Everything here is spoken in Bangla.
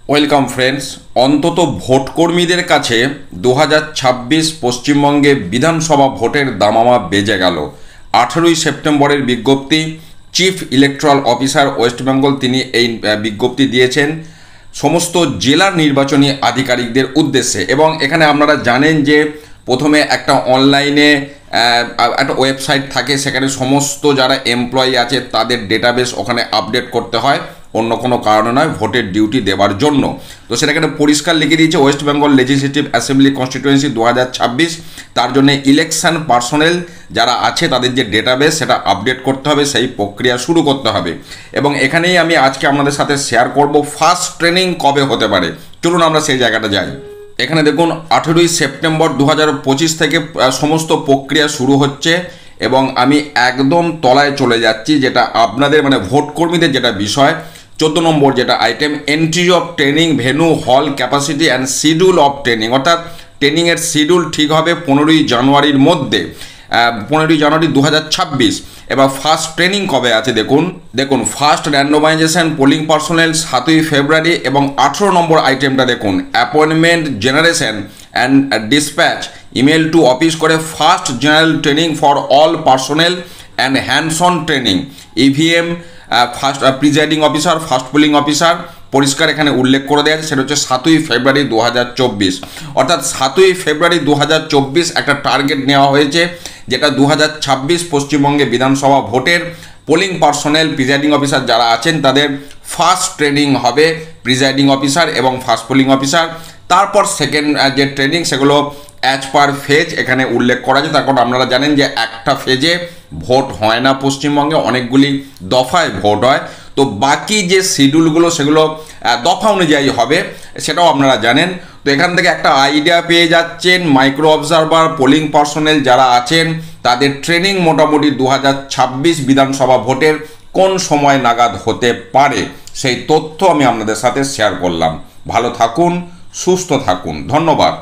Welcome friends. অন্তত ভোটকর্মীদের কাছে 2026 পশ্চিমবঙ্গে বিধানসভা ভোটের দামামা বেজে গেল। 18ই সেপ্টেম্বরের বিজ্ঞপ্তি। Chief electoral officer West Bengal তিনি এই বিজ্ঞপ্তি দিয়েছেন সমস্ত জেলার নির্বাচনী আধিকারিকদের উদ্দেশ্যে। এবং এখানে আপনারা জানেন যে প্রথমে একটা অনলাইনে একটা ওয়েবসাইট থাকে, সেখানে সমস্ত যারা এমপ্লয়ি আছে তাদের ডেটাবেস ওখানে আপডেট করতে হয়, অন্য কোনো কারণে নয়, ভোটের ডিউটি দেওয়ার জন্য। তো সেটা এখানে পরিষ্কার লিখে দিয়েছে West Bengal legislative assembly constituency 2026। তার জন্য ইলেকশন পার্সোনেল যারা আছে তাদের যে ডেটাবেস সেটা আপডেট করতে হবে, সেই প্রক্রিয়া শুরু করতে হবে। এবং এখানেই আমি আজকে আপনাদের সাথে শেয়ার করব ফার্স্ট ট্রেনিং কবে হতে পারে। চলুন আমরা সেই জায়গাটা যাই। এখানে দেখুন 18ই সেপ্টেম্বর 2025 থেকে সমস্ত প্রক্রিয়া শুরু হচ্ছে এবং আমি একদম তলায় চলে যাচ্ছি, যেটা আপনাদের ভোট কর্মীদের যেটা বিষয়। 14 নম্বর যেটা item, entry of training venue hall capacity and schedule of training, অর্থাৎ ট্রেনিংয়ের শিডিউল ঠিক হবে 15ই জানুয়ারির মধ্যে, 15ই জানুয়ারি 2026। এবার ফার্স্ট ট্রেনিং কবে আছে দেখুন ফার্স্ট র্যান্ডোমাইজেশন পোলিং পার্সোনেল 7ই ফেব্রুয়ারি। এবং 18 নম্বর আইটেমটা দেখুন, appointment generation and dispatch email to office করে first general training for all personnel and hands on training EVM first presiding officer first polling officer, পরিষ্কার এখানে উল্লেখ করে দেওয়া আছে। সেটা হচ্ছে 7ই ফেব্রুয়ারি 2024। অর্থাৎ 7ই ফেব্রুয়ারি 2024 একটা টার্গেট নেওয়া হয়েছে, যেটা 2026 পশ্চিমবঙ্গে বিধানসভা ভোটের পোলিং পার্সোনেল প্রিজাইডিং অফিসার যারা আছেন তাদের ফার্স্ট ট্রেনিং হবে প্রিজাইডিং অফিসার এবং ফার্স্ট পোলিং অফিসার। তারপর সেকেন্ড যে ট্রেনিং সেগুলো অ্যাজ পার ফেজ এখানে উল্লেখ করা আছে। তার কারণ আপনারা জানেন যে একটা ফেজে ভোট হয় না পশ্চিমবঙ্গে, অনেকগুলি দফায় ভোট হয়। তো বাকি যে শিডিউলগুলো সেগুলো দফা অনুযায়ী হবে, সেটাও আপনারা জানেন। তো এখান থেকে একটা আইডিয়া পেয়ে যাচ্ছেন মাইক্রো অবজারভার পোলিং পার্সোনেল যারা আছেন তাদের ট্রেনিং মোটামুটি 2026 বিধানসভা ভোটের কোন সময় নাগাদ হতে পারে, সেই তথ্য আমি আপনাদের সাথে শেয়ার করলাম। ভালো থাকুন, সুস্থ থাকুন, ধন্যবাদ।